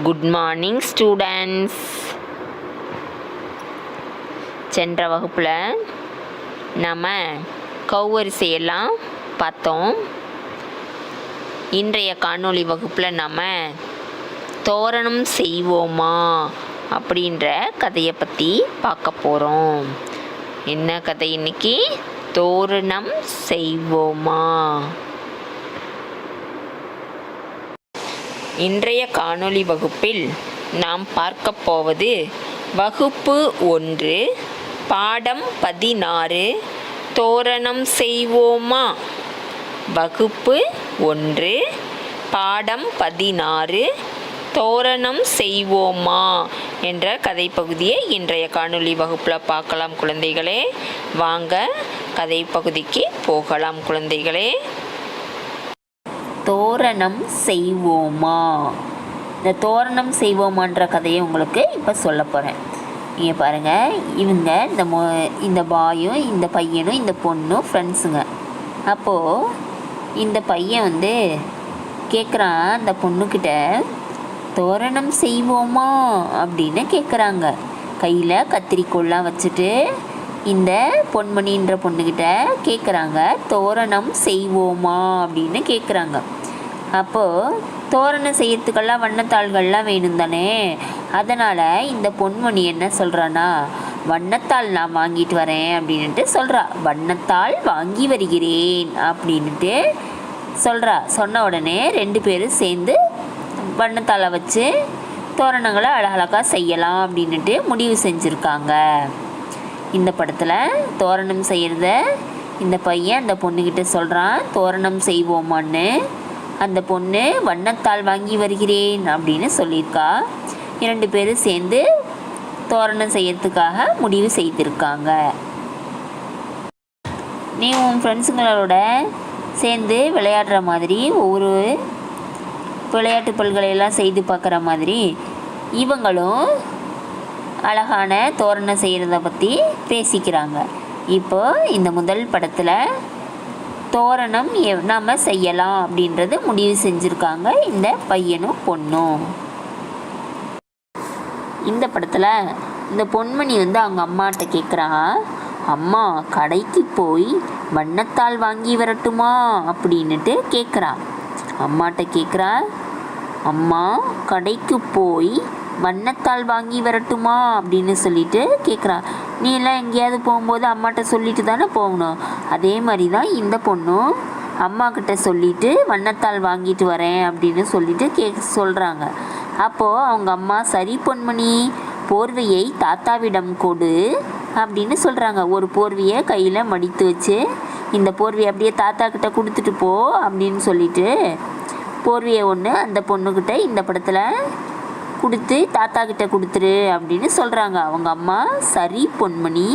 Good morning students. சென்ற வகுப்பில் நம்ம கௌவரிசையெல்லாம் பார்த்தோம். இன்றைய காணொளி வகுப்பில் நம்ம தோரணம் செய்வோமா அப்படின்ற கதையை பற்றி பார்க்க போகிறோம். என்ன கதை இன்னைக்கு? தோரணம் செய்வோமா. இன்றைய காணொளி வகுப்பில் நாம் பார்க்க போவது வகுப்பு 1 பாடம் 16 தோரணம் செய்வோமா. வகுப்பு 1 பாடம் 16 தோரணம் செய்வோமா என்ற கதை பகுதியை இன்றைய காணொளி வகுப்பில் பார்க்கலாம் குழந்தைகளே. வாங்க கதை பகுதிக்கு போகலாம் குழந்தைகளே. தோரணம் செய்வோமா. இந்த தோரணம் செய்வோமான்ற கதையை உங்களுக்கு இப்போ சொல்ல போகிறேன். நீங்கள் பாருங்கள், இவங்க இந்த பாயும் இந்த பையனும் இந்த பொண்ணும் ஃப்ரெண்ட்ஸுங்க. அப்போது இந்த பையன் கேட்குறான் அந்த பொண்ணுக்கிட்ட, தோரணம் செய்வோமா அப்படின்னு கேட்குறாங்க. கையில் கத்திரிக்கோல்லாம் வச்சுட்டு இந்த பொன்மணின்ற பொண்ணுக்கிட்ட கேட்குறாங்க, தோரணம் செய்வோமா அப்படின்னு கேட்குறாங்க. அப்போது தோரணம் செய்யறதுக்கெல்லாம் வண்ணத்தாள்கள்லாம் வேணும் தானே. அதனால் இந்த பொன்மணி என்ன சொல்கிறான்னா, வண்ணத்தாள் நான் வாங்கிட்டு வரேன் அப்படின்ட்டு சொல்கிறா. வண்ணத்தாள் வாங்கி வருகிறேன் அப்படின்ட்டு சொல்கிறா. சொன்ன உடனே 2 பேரும் சேர்ந்து வண்ணத்தாளை வச்சு தோரணங்களை அழகழகாக செய்யலாம் அப்படின்ட்டு முடிவு செஞ்சுருக்காங்க. இந்த படத்தில் தோரணம் செய்கிறத இந்த பையன் அந்த பொண்ணுக்கிட்ட சொல்கிறான், தோரணம் செய்வோமான்னு. அந்த பொண்ணு வண்ணத்தாள் வாங்கி வருகிறேன் அப்படின்னு சொல்லியிருக்கா. 2 பேரும் சேர்ந்து தோரணம் செய்யறதுக்காக முடிவு செய்திருக்காங்க. நீ உன் ஃப்ரெண்ட்ஸுங்களோட சேர்ந்து விளையாடுற மாதிரி, ஒவ்வொரு விளையாட்டு பொருட்களையெல்லாம் செய்து பார்க்குற மாதிரி இவங்களும் அழகான தோரணம் செய்கிறத பற்றி பேசிக்கிறாங்க. இப்போ இந்த முதல் படத்தில் தோரணம் நாம் செய்யலாம் அப்படின்றது முடிவு செஞ்சுருக்காங்க இந்த பையனும் பொண்ணும். இந்த படத்தில் இந்த பொன்மணி அவங்க அம்மாட்ட கேட்குறா, அம்மா கடைக்கு போய் வண்ணத்தாள் வாங்கி வரட்டுமா அப்படின்னுட்டு கேட்குறா. அம்மாட்ட கேட்குறா, அம்மா கடைக்கு போய் வண்ணத்தாள் வாங்கி வரட்டுமா அப்படின்னு சொல்லிட்டு கேட்குறான். நீ எல்லாம் எங்கேயாவது போகும்போது அம்மாட்ட சொல்லிட்டு தானே போகணும். அதே மாதிரி தான் இந்த பொண்ணும் அம்மாக்கிட்ட சொல்லிவிட்டு வண்ணத்தாள் வாங்கிட்டு வரேன் அப்படின்னு சொல்லிட்டு சொல்கிறாங்க. அப்போது அவங்க அம்மா, சரி பொன்மணி, போர்வையை தாத்தாவிடம் கொடு அப்படின்னு சொல்கிறாங்க. ஒரு போர்வையை கையில் மடித்து வச்சு, இந்த போர்வையை அப்படியே தாத்தா கிட்ட கொடுத்துட்டு போ அப்படின்னு சொல்லிட்டு போர்வையை ஒன்று அந்த பொண்ணுக்கிட்ட இந்த படத்தில் கொடுத்து தாத்தா கிட்ட கொடுத்துரு அப்படின்னு சொல்கிறாங்க. அவங்க அம்மா, சரி பொன்மணி,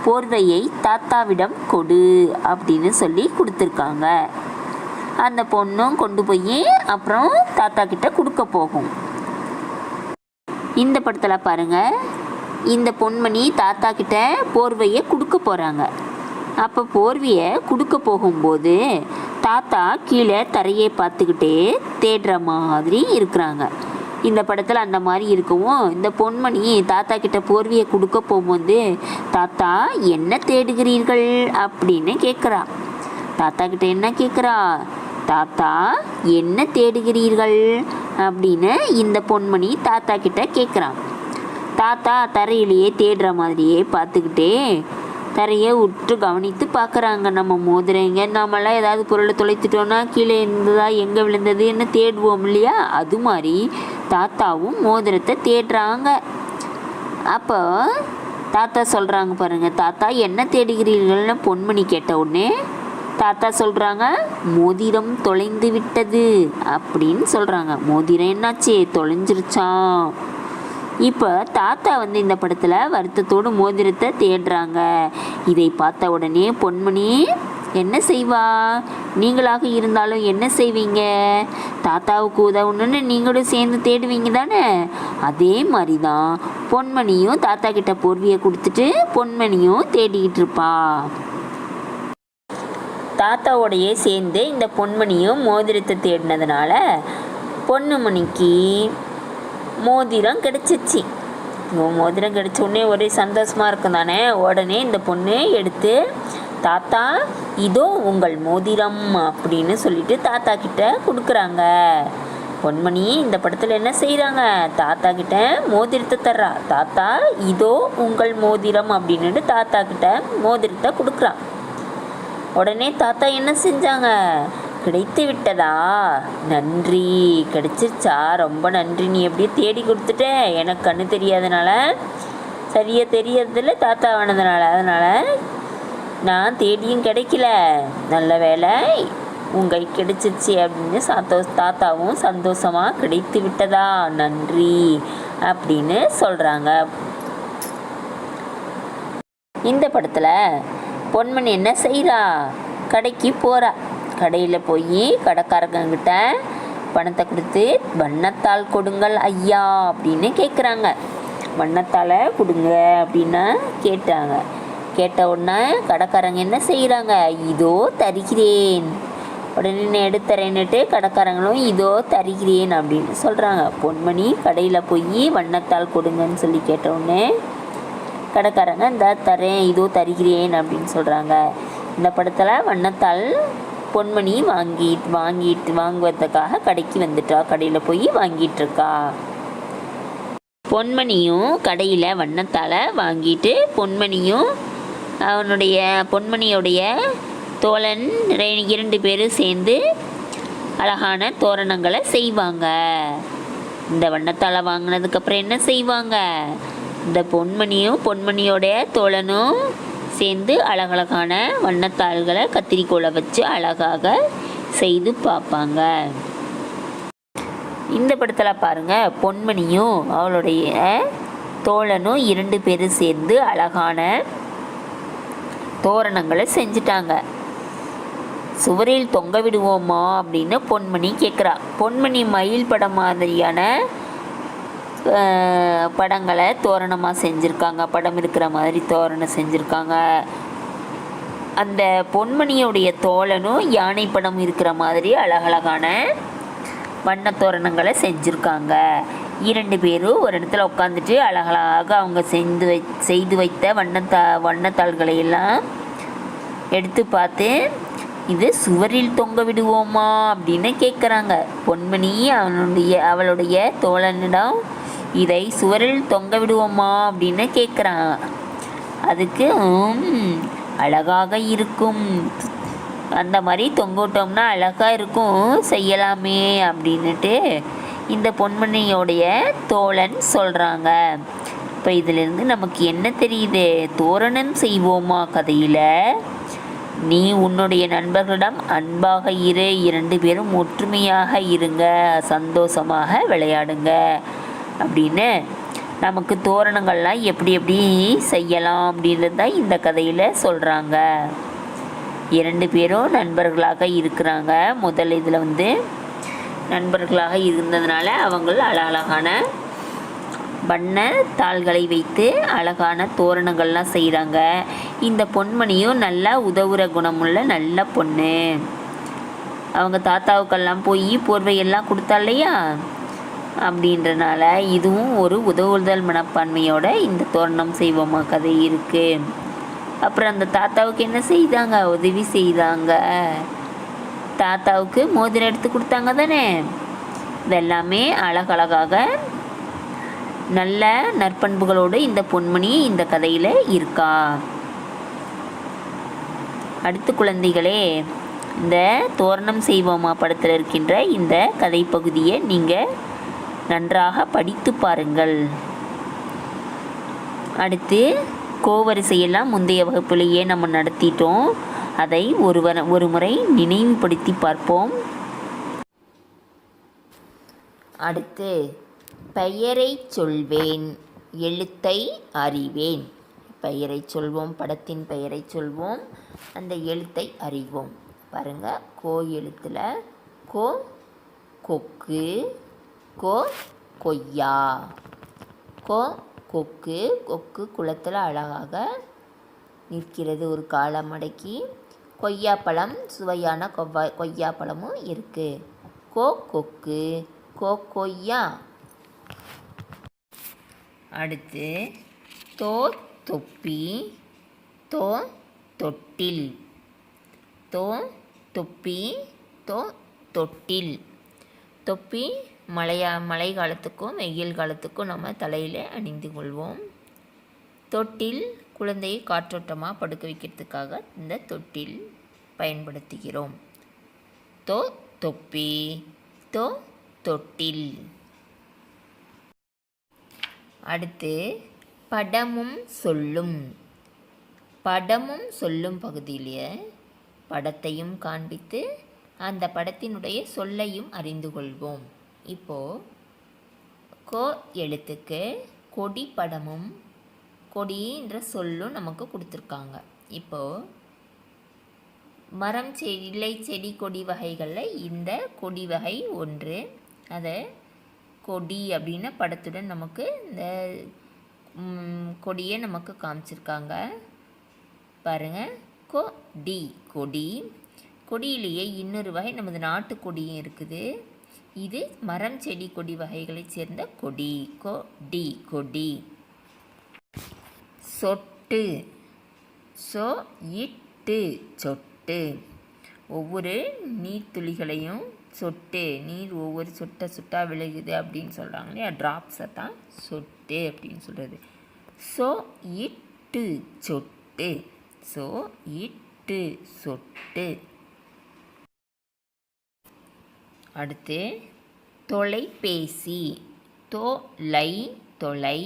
போர்வையை தாத்தாவிடம் கொடு அப்படின்னு சொல்லி கொடுத்துருக்காங்க. அந்த பொண்ணும் கொண்டு போய் அப்புறம் தாத்தா கிட்ட கொடுக்க போகும். இந்த படத்தில் பாருங்கள், இந்த பொன்மணி தாத்தா கிட்ட போர்வையை கொடுக்க போகிறாங்க. அப்போ போர்வையை கொடுக்க போகும்போது தாத்தா கீழே தரையை பார்த்துக்கிட்டே தேடுற மாதிரி இருக்கிறாங்க. இந்த படத்தில் அந்த மாதிரி இருக்கவும் இந்த பொன்மணி தாத்தா கிட்ட போர்வையை கொடுக்க போகும்போது, தாத்தா என்ன தேடுகிறீர்கள் அப்படின்னு கேட்குறா. தாத்தா கிட்ட என்ன கேட்குறா, தாத்தா என்ன தேடுகிறீர்கள் அப்படின்னு இந்த பொன்மணி தாத்தா கிட்ட கேட்குறான். தாத்தா தரையிலேயே தேடுற மாதிரியே பார்த்துக்கிட்டே தரையை உற்று கவனித்து பார்க்குறாங்க. நம்ம மோதிரங்க, நம்மளாம் ஏதாவது பொருளை தொலைத்துட்டோன்னா கீழே இருந்ததா எங்கே விழுந்ததுன்னு தேடுவோம் இல்லையா, அது மாதிரி தாத்தாவும் மோதிரத்தை தேடுறாங்க. அப்போ தாத்தா சொல்கிறாங்க பாருங்கள், தாத்தா என்ன தேடுகிறீர்கள்னு பொன்மணி கேட்ட உடனே தாத்தா சொல்கிறாங்க, மோதிரம் தொலைந்து விட்டது அப்படின்னு சொல்கிறாங்க. மோதிரம் என்னாச்சு? தொலைஞ்சிருச்சான். இப்போ தாத்தா இந்த படத்தில் வருத்தத்தோடு மோதிரத்தை தேடுறாங்க. இதை பார்த்த உடனே பொன்மணி என்ன செய்வா? நீங்களாக இருந்தாலும் என்ன செய்வீங்க? தாத்தாவுக்கு உதவணுன்னு நீங்களும் சேர்ந்து தேடுவீங்க தானே. அதே மாதிரி தான் பொன்மணியும் தாத்தா கிட்ட போர்வையை கொடுத்துட்டு பொன்மணியும் தேடிக்கிட்டு இருப்பா. தாத்தாவோடையே சேர்ந்து இந்த பொன்மணியும் மோதிரத்தை தேடினதுனால பொன்னுமணிக்கு மோதிரம் கிடச்சிச்சு. மோதிரம் கிடச்ச உடனே ஒரே சந்தோஷமாக இருக்கும் தானே. உடனே இந்த பொண்ணு எடுத்து, தாத்தா இதோ உங்கள் மோதிரம் அப்படின்னு சொல்லிட்டு தாத்தா கிட்ட கொடுக்குறாங்க. பொன்மணி இந்த படத்தில் என்ன செய்கிறாங்க, தாத்தா கிட்ட மோதிரத்தை தர்றா. தாத்தா இதோ உங்கள் மோதிரம் அப்படின்னுட்டு தாத்தா கிட்ட மோதிரத்தை கொடுக்குறான். உடனே தாத்தா என்ன செஞ்சாங்க, கிடைத்து விட்டதா, நன்றி, கிடைச்சிருச்சா, ரொம்ப நன்றி, நீ எப்படியே தேடி கொடுத்துட்ட, எனக்கு கண்ணு தெரியாதனால, சரியாக தெரியறதில்ல தாத்தா ஆனதுனால, அதனால் நான் தேடியும் கிடைக்கல, நல்ல வேலை உங்கள் கிடைச்சிருச்சு அப்படின்னு தாத்தாவும் சந்தோஷமாக கிடைத்து விட்டதா, நன்றி அப்படின்னு சொல்கிறாங்க. இந்த படத்தில் பொன்மணி என்ன செய்கிறா, கடைக்கு போகிறா. கடையில் போய் கடைக்காரங்கிட்ட பணத்தை கொடுத்து வண்ணத்தாள் கொடுங்கள் ஐயா அப்படின்னு கேட்குறாங்க. வண்ணத்தாளை கொடுங்க அப்படின்னா கேட்டாங்க. கேட்ட உடனே கடைக்காரங்க என்ன செய்கிறாங்க, இதோ தருகிறேன், உடனே எடுத்துறேன்னுட்டு கடைக்காரங்களும் இதோ தருகிறேன் அப்படின்னு சொல்கிறாங்க. பொன்மணி கடையில் போய் வண்ணத்தாள் கொடுங்கன்னு சொல்லி கேட்ட உடனே கடைக்காரங்க இந்த தரேன், இதோ தருகிறேன் அப்படின்னு சொல்கிறாங்க. இந்த படத்தில் வண்ணத்தாள் பொன்மணி வாங்குவதற்காக கடைக்கு வந்துட்டா. கடையில் போய் வாங்கிட்டுருக்கா. பொன்மணியும் கடையில் வண்ணத்தாளை வாங்கிட்டு பொன்மணியோடைய தோழன் 2 பேரும் சேர்ந்து அழகான தோரணங்களை செய்வாங்க. இந்த வண்ணத்தாளை வாங்கினதுக்கப்புறம் என்ன செய்வாங்க, இந்த பொன்மணியோடைய தோழனும் சேர்ந்து அழகழகான வண்ணத்தாள்களை கத்திரிக்கோலை வச்சு அழகாக செய்து பார்ப்பாங்க. இந்த படத்தில் பாருங்கள், பொன்மணியும் அவளுடைய தோழனும் 2 பேரும் சேர்ந்து அழகான தோரணங்களை செஞ்சிட்டாங்க. சுவரில் தொங்க விடுவோமா அப்படின்னு பொன்மணி கேட்குறா. பொன்மணி மயில் படம் மாதிரியான படங்களை தோரணமாக செஞ்சுருக்காங்க. படம் இருக்கிற மாதிரி தோரணம் செஞ்சுருக்காங்க. அந்த பொன்மணியோடைய தோழனும் யானை படம் இருக்கிற மாதிரி அழகழகான வண்ண தோரணங்களை செஞ்சுருக்காங்க. 2 பேரும் ஒரு இடத்துல உட்காந்துட்டு அழகழகாக அவங்க செய்து வைத்த வண்ணத்தாள்களை எல்லாம் எடுத்து பார்த்து இது சுவரில் தொங்க விடுவோமா அப்படின்னு கேட்குறாங்க. பொன்மணி அவளுடைய தோழனிடம் இதை சுவரில் தொங்க விடுவோமா அப்படின்னு கேட்குறாங்க. அதுக்கு அழகாக இருக்கும், அந்த மாதிரி தொங்க விட்டோம்னா அழகாக இருக்கும், செய்யலாமே அப்படின்னுட்டு இந்த பொன்மணியோடைய தோழன் சொல்கிறாங்க. இப்போ இதிலிருந்து நமக்கு என்ன தெரியுது, தோரணம் செய்வோமா கதையில் நீ உன்னுடைய நண்பர்களிடம் அன்பாக இரு, 2 பேரும் ஒற்றுமையாக இருங்க, சந்தோஷமாக விளையாடுங்க அப்படின்னு நமக்கு தோரணங்கள்லாம் எப்படி செய்யலாம் அப்படின்றது தான் இந்த கதையில் சொல்கிறாங்க. 2 பேரும் நண்பர்களாக இருக்கிறாங்க. முதல் இதில் நண்பர்களாக இருந்ததுனால அவங்க அழகழகான வண்ண தாள்களை வைத்து அழகான தோரணங்கள்லாம் செய்கிறாங்க. இந்த பொன்மணியும் நல்லா உதவுற குணமுள்ள நல்ல பொண்ணு. அவங்க தாத்தாவுக்கெல்லாம் போய் போர்வையெல்லாம் கொடுத்தா இல்லையா, அப்படின்றனால இதுவும் ஒரு உதவுதல் மனப்பான்மையோட இந்த தோரணம் செய்வோமா கதை இருக்குது. அப்புறம் அந்த தாத்தாவுக்கு என்ன செய்தாங்க, உதவி செய்தாங்க. தாத்தாவுக்கு மோதிரம் எடுத்து கொடுத்தாங்க தானே. இதெல்லாமே அழகழகாக நல்ல நற்பண்புகளோடு இந்த பொன்மணி இந்த கதையில் இருக்கா. அடுத்து குழந்தைகளே, இந்த தோரணம் செய்வோமா படத்தில் இருக்கின்ற இந்த கதை பகுதியை நீங்கள் நன்றாக படித்து பாருங்கள். அடுத்து கோவரிசையெல்லாம் முந்தைய வகுப்பிலேயே நம்ம நடத்திட்டோம். அதை ஒரு முறை நினைவுபடுத்தி பார்ப்போம். அடுத்து பெயரை சொல்வேன், எழுத்தை அறிவேன். பெயரை சொல்வோம், படத்தின் பெயரை சொல்வோம், அந்த எழுத்தை அறிவோம். பாருங்க, கோ எழுத்தில் கோ கொக்கு, கோ கொய்யா. கோ கொக்கு, கொக்கு குளத்தில் அழகாக நிற்கிறது ஒரு காலை மடக்கி. கொய்யாப்பழம், சுவையான கொய்யாப்பழமும் இருக்குது. கோ கொக்கு, கோ கொய்யா. அடுத்து தோ தொப்பி, தோ தொட்டில். தோ தொப்பி, தோ தொட்டில். தொப்பி மழை காலத்துக்கும் வெயில் காலத்துக்கும் நம்ம தலையில் அணிந்து கொள்வோம். தொட்டில் குழந்தையை காற்றோட்டமாக படுக்க வைக்கிறதுக்காக இந்த தொட்டில் பயன்படுத்துகிறோம். தோ தொப்பி, தோ தொட்டில். அடுத்து படமும் சொல்லும். படமும் சொல்லும் பகுதியிலே படத்தையும் காண்பித்து அந்த படத்தினுடைய சொல்லையும் அறிந்து கொள்வோம். இப்போது கோ எழுத்துக்கு கொடி படமும் கொடின்ற சொல்லும் நமக்கு கொடுத்துருக்காங்க. இப்போது மரம் இலை செடி கொடி வகைகளில் இந்த கொடி வகை ஒன்று. அதை கொடி அப்படின்னு படத்துடன் நமக்கு இந்த கொடியை நமக்கு காமிச்சிருக்காங்க பாருங்கள். கொடி கொடி. கொடியிலேயே இன்னொரு வகை நமது நாட்டுக்கொடியும் இருக்குது. இது மரம் செடி கொடி வகைகளைச் சேர்ந்த கொடி. கொடி கொடி. சொட்டு, சொ இட்டு சொட்டு. ஒவ்வொரு நீர்த்துளிகளையும் சொட்டு, நீர் ஒவ்வொரு சொட்டாக விழுகுது அப்படின்னு சொல்கிறாங்க இல்லையா, ட்ராப்ஸை தான் சொட்டு அப்படின்னு சொல்கிறது. சொ இட்டு சொட்டு, சொ இட்டு சொட்டு. அடுத்து தொலைபேசி. தொலை தொலை,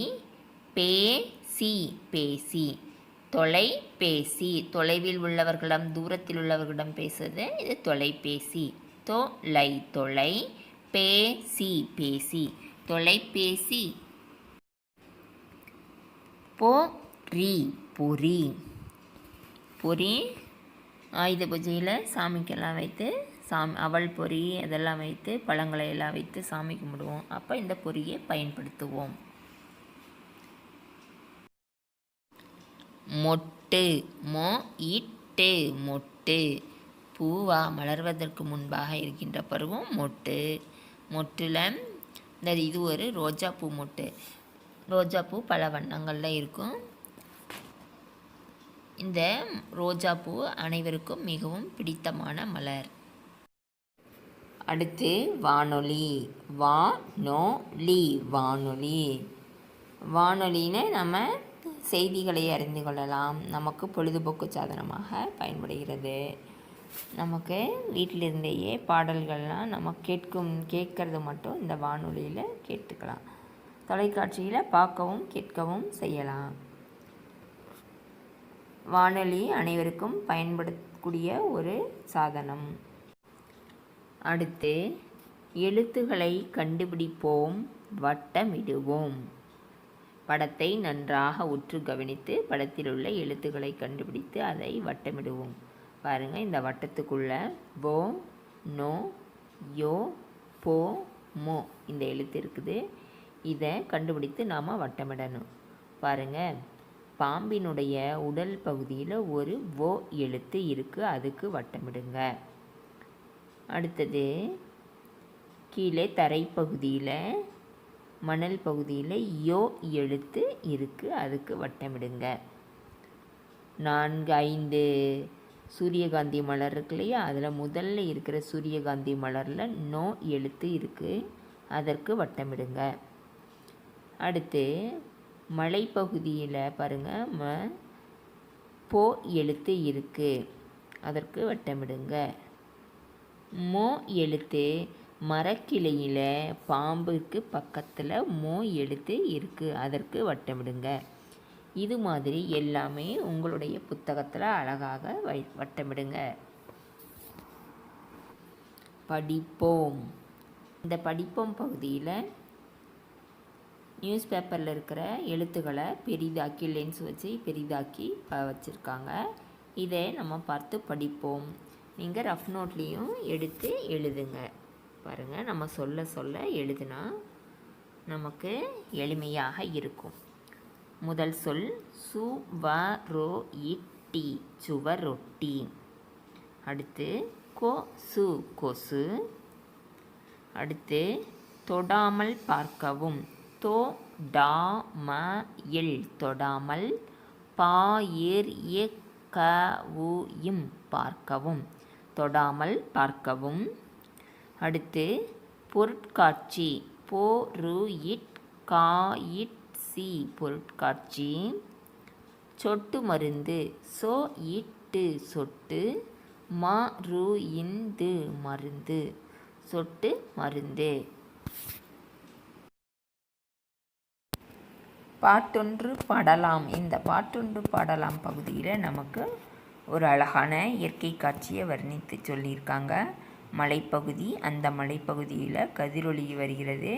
பேசி பேசி. தொலைபேசி தொலைவில் உள்ளவர்களிடம் தூரத்தில் உள்ளவர்களிடம் பேசுவது இது தொலைபேசி. தொலை தொலை, பேசி பேசி. தொலைபேசி. பொரி பொரி. பொரி ஆயுத பூஜையில் சாமிக்கெல்லாம் வைத்து அவல் பொரி அதெல்லாம் வைத்து பழங்களை எல்லாம் வைத்து சாமி கும்பிடுவோம். அப்போ இந்த பொரியை பயன்படுத்துவோம். மொட்டு, மொ இட்டு மொட்டு. பூவா மலர்வதற்கு முன்பாக இருக்கின்ற பருவம் மொட்டு. மொட்டில் இது ஒரு ரோஜாப்பூ மொட்டு. ரோஜாப்பூ பல வண்ணங்களில் இருக்கும். இந்த ரோஜாப்பூ அனைவருக்கும் மிகவும் பிடித்தமான மலர். அடுத்து வானொலி. வானொலி வானொலி. வானொலின்னு நம்ம செய்திகளை அறிந்து கொள்ளலாம். நமக்கு பொழுதுபோக்கு சாதனமாக பயன்படுகிறது. நமக்கு வீட்டிலிருந்தேயே பாடல்கள்லாம் நம்ம கேட்கறது மட்டும் இந்த வானொலியில் கேட்டுக்கலாம். தொலைக்காட்சியில் பார்க்கவும் கேட்கவும் செய்யலாம். வானொலி அனைவருக்கும் பயன்படக்கூடிய ஒரு சாதனம். அடுத்து எழுத்துக்களை கண்டுபிடிப்போம், வட்டமிடுவோம். படத்தை நன்றாக உற்று கவனித்து படத்தில் உள்ள எழுத்துக்களை கண்டுபிடித்து அதை வட்டமிடுவோம். பாருங்கள், இந்த வட்டத்துக்குள்ள போ, நோ, யோ, போ, மோ இந்த எழுத்து இருக்குது. இதை கண்டுபிடித்து நாம் வட்டமிடணும். பாருங்கள், பாம்பினுடைய உடல் பகுதியில் ஒரு ஓ எழுத்து இருக்குது, அதுக்கு வட்டமிடுங்க. அடுத்தது கீழே தரைப்பகுதியில் மணல் பகுதியில் யோ எழுத்து இருக்குது, அதுக்கு வட்டமிடுங்க. 4, 5 சூரியகாந்தி மலர் இருக்கு இல்லையா, அதில் முதல்ல இருக்கிற சூரியகாந்தி மலரில் நோ எழுத்து இருக்குது, அதற்கு வட்டமிடுங்க. அடுத்து மலைப்பகுதியில் பாருங்கள் போ எழுத்து இருக்குது, அதற்கு வட்டமிடுங்க. மோ எழுத்து மரக்கிளையில் பாம்புக்கு பக்கத்தில் மோ எழுத்து இருக்குது, அதற்கு வட்டமிடுங்க. இது மாதிரி எல்லாமே உங்களுடைய புத்தகத்தில் அழகாக வட்டமிடுங்க. படிப்போம். இந்த படிப்போம் பகுதியில் நியூஸ் பேப்பரில் இருக்கிற எழுத்துக்களை பெரிதாக்கி லென்ஸ் வச்சு பெரிதாக்கி வச்சுருக்காங்க. இதை நம்ம பார்த்து படிப்போம். நீங்கள் ரஃப் நோட்லேயும் எடுத்து எழுதுங்க. பாருங்கள், நம்ம சொல்ல சொல்ல எழுதுனா நமக்கு எளிமையாக இருக்கும். முதல் சொல் சுவரொட்டி, சுவரொட்டி. அடுத்து கொசு, கொசு. அடுத்து தொடாமல் பார்க்கவும், தொடாமல் டா ம இல் தொடாமல். பா ஏர் இயக் க உ இம் பார்க்கவும். தொடாமல் பார்க்கவும். அடுத்து பொருட்காட்சி. பொ ரு இட் கா இட் சி பொருட்காட்சி. சொட்டு மருந்து. சொ இட்டு சொட்டு. ம ரு இந்து மருந்து. சொட்டு மருந்து. பாட்டொன்று பாடலாம். இந்த பாட்டொன்று பாடலாம் பகுதியில் நமக்கு ஒரு அழகான இயற்கை காட்சியை வர்ணித்து சொல்லியிருக்காங்க. மலைப்பகுதி. அந்த மலைப்பகுதியில் கதிரொளி வருகிறது.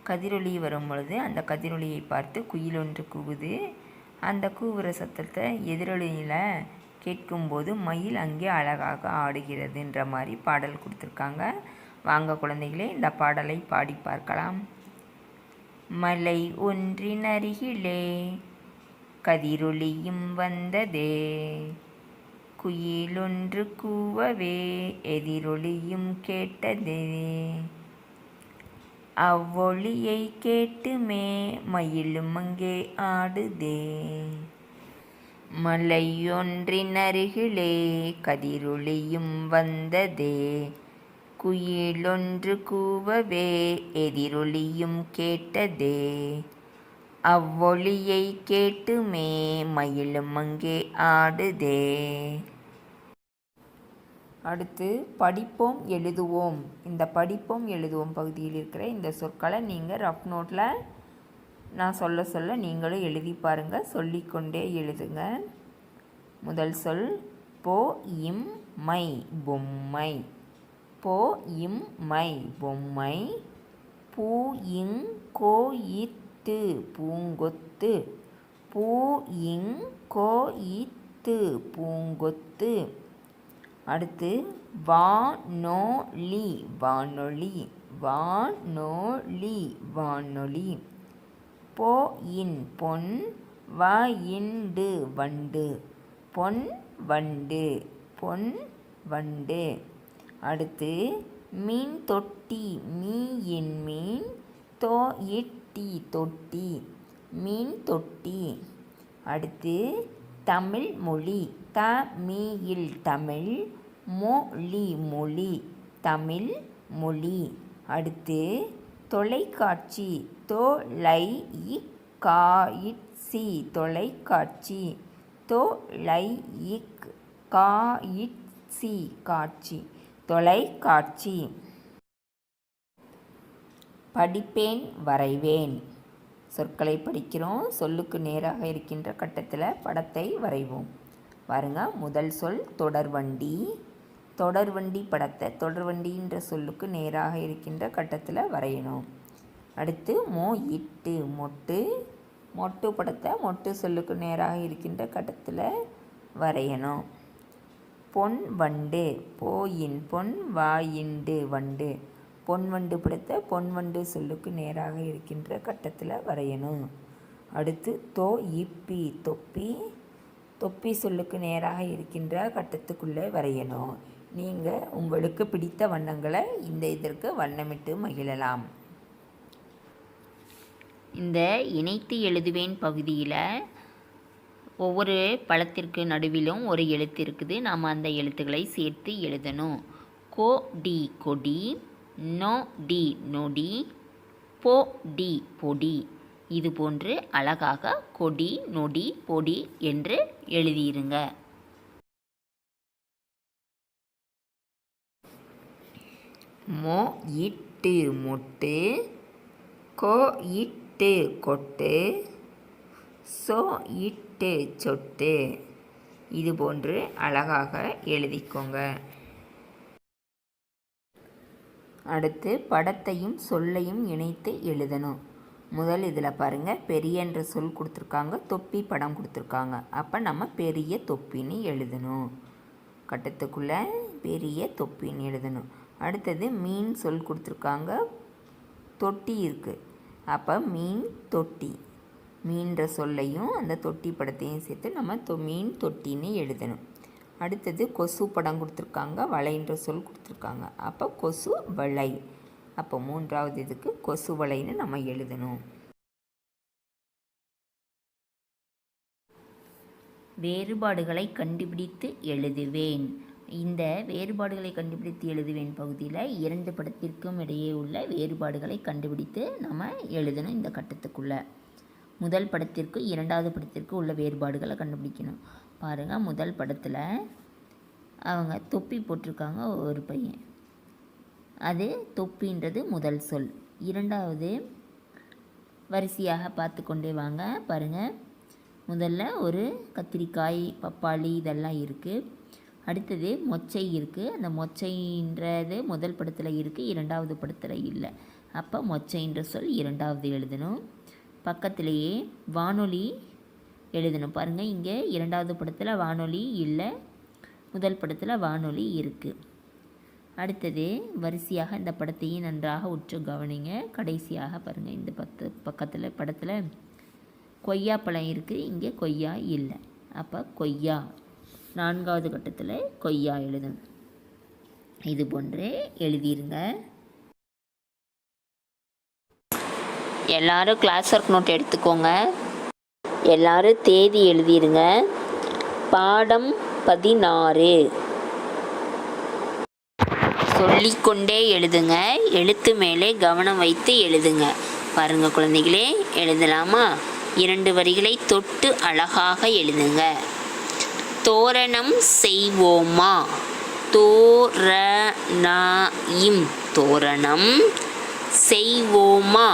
கதிரொளி வரும் பொழுது அந்த கதிரொளியை பார்த்து குயில் ஒன்று கூவுது. அந்த கூவுற சத்தத்தை எதிரொலியில் கேட்கும்போது மயில் அங்கே அழகாக ஆடுகிறதுன்ற மாதிரி பாடல் கொடுத்துருக்காங்க. வாங்க குழந்தைகளே, இந்த பாடலை பாடி பார்க்கலாம். மலை ஒன்றின் அருகிலே கதிரொளியும் வந்ததே, குயிலொன்று கூவவே எதிரொலியும் கேட்டதே, அவ்வொளியை கேட்டுமே மயிலும் அங்கே ஆடுதே. மலையொன்றின் அருகிலே கதிரொளியும் வந்ததே, குயிலொன்று கூவவே எதிரொலியும் கேட்டதே, அவ்வொளியை கேட்டுமே மயிலும் அங்கே ஆடுதே. அடுத்து படிப்போம் எழுதுவோம். இந்த படிப்போம் எழுதுவோம் பகுதியில் இருக்கிற இந்த சொற்களை நீங்கள் ரஃப் நோட்டில் நான் சொல்ல சொல்ல நீங்களும் எழுதி பாருங்கள். சொல்லிக்கொண்டே எழுதுங்க. முதல் சொல் போ இம் மை பொம்மை. போ இம் மை பொம்மை. பூ இங் கோ இத்து பூங்கொத்து. பூ இங் கோ இத்து பூங்கொத்து. அடுத்து வானொலி வானொலி. வானொலி வானொலி. பொ இன் பொன். வ இண்டு வண்டு. பொன் வண்டு பொன் வண்டு. அடுத்து மீன் தொட்டி. மீ இன் மீன். தோ இட்டி தொட்டி மீன் தொட்டி. அடுத்து தமிழ் மொழி. த மீ இல் தமிழ். மொழி மொழி தமிழ் மொழி. அடுத்து தொலைக்காட்சி. தொ லை இக் கா இட் சி தொலைக்காட்சி. தொ லை இக் கா இட் சி காட்சி தொலைக்காட்சி. படிப்பேன் வரைவேன். சொற்களை படிக்கிறோம். சொல்லுக்கு நேராக இருக்கின்ற கட்டத்தில் படத்தை வரைவோம். பாருங்க, முதல் சொல் தொடர்வண்டி. தொடர்வண்டி படத்தை தொடர்வண்டின்ற சொல்லுக்கு நேராக இருக்கின்ற கட்டத்தில் வரையணும். அடுத்து மோ இட்டு மொட்டு. மொட்டு படத்தை மொட்டு சொல்லுக்கு நேராக இருக்கின்ற கட்டத்தில் வரையணும். பொன் வண்டு. போயின் பொன். வாயிண்டு வண்டு. பொன் வண்டு படத்தை பொன் வண்டு சொல்லுக்கு நேராக இருக்கின்ற கட்டத்தில் வரையணும். அடுத்து தோ இப்பி தொப்பி. தொப்பி சொல்லுக்கு நேராக இருக்கின்ற கட்டத்துக்குள்ளே வரையணும். நீங்கள் உங்களுக்கு பிடித்த வண்ணங்களை இந்த இதற்கு வண்ணமிட்டு மகிழலாம். இந்த இணைத்து எழுதுவேன் பகுதியில் ஒவ்வொரு பழத்திற்கு நடுவிலும் ஒரு எழுத்து இருக்குது. நாம் அந்த எழுத்துக்களை சேர்த்து எழுதணும். கோ டி கொடி. நோ டி நொடி. பொ டி பொடி. இது போன்று அழகாக கொடி நொடி பொடி என்று எழுதியிருங்க. மோ இட்டு மொட்டு. கோ இட்டு கொட்டு. சோ இட்டு சொட்டு. இது போன்று அழகாக எழுதிக்கோங்க. அடுத்து படத்தையும் சொல்லையும் இணைத்து எழுதணும். முதல் இதில் பாருங்கள், பெரிய என்ற சொல் கொடுத்துருக்காங்க, தொப்பி படம் கொடுத்துருக்காங்க. அப்போ நம்ம பெரிய தொப்பின்னு எழுதணும். கட்டத்துக்குள்ளே பெரிய தொப்பின்னு எழுதணும். அடுத்தது மீன் சொல் கொடுத்துருக்காங்க, தொட்டி இருக்குது. அப்போ மீன் தொட்டி. மீன்ற சொல்லையும் அந்த தொட்டி படத்தையும் சேர்த்து நம்ம மீன் தொட்டின்னு எழுதணும். அடுத்தது கொசு படம் கொடுத்துருக்காங்க, வலைன்ற சொல் கொடுத்துருக்காங்க. அப்போ கொசு வலை. அப்போ மூன்றாவது இதுக்கு கொசு வலைன்னு நம்ம எழுதணும். வேறுபாடுகளை கண்டுபிடித்து எழுதுவேன். இந்த வேறுபாடுகளை கண்டுபிடித்து எழுதுவேன் பகுதியில் 2 படத்திற்கும் இடையே உள்ள வேறுபாடுகளை கண்டுபிடித்து நம்ம எழுதணும். இந்த கட்டத்துக்குள்ளே முதல் படத்திற்கு 2வது படத்திற்கு உள்ள வேறுபாடுகளை கண்டுபிடிக்கணும். பாருங்கள், முதல் படத்தில் அவங்க தொப்பி போட்டிருக்காங்க ஒரு பையன். அது தொப்பின்றது முதல் சொல். 2வது வரிசையாக பார்த்து கொண்டே வாங்க. பாருங்கள், முதல்ல ஒரு கத்திரிக்காய், பப்பாளி இதெல்லாம் இருக்குது. அடுத்தது மொச்சை இருக்குது. அந்த மொச்சைன்றது முதல் படத்தில் இருக்குது, 2வது படத்தில் இல்லை. அப்போ மொச்சைன்ற சொல் 2வது எழுதணும். பக்கத்திலேயே வானொலி எழுதணும். பாருங்கள், இங்கே 2வது படத்தில் வானொலி இல்லை, முதல் படத்தில் வானொலி இருக்குது. அடுத்தது வரிசையாக இந்த படத்தையும் நன்றாக உற்று கவனிங்க. கடைசியாக பாருங்கள், இந்த படத்தில் கொய்யாப்பழம் இருக்குது, இங்கே கொய்யா இல்லை. அப்போ கொய்யா 4வது கட்டத்தில் கொய்யா எழுதணும். இது போன்றே எழுதிருங்க. எல்லாரும் கிளாஸ் ஒர்க் நோட் எடுத்துக்கோங்க. எல்லாரும் தேதி எழுதிருங்க. பாடம் 16 சொல்லிக்கொண்டே எழுதுங்க. எழுத்து மேலே கவனம் வைத்து எழுதுங்க. பாருங்கள் குழந்தைகளே, எழுதலாமா? 2 வரிகளை தொட்டு அழகாக எழுதுங்க. தோரணம் செய்வோமா? தோரணம் தோரணம் செய்வோமா?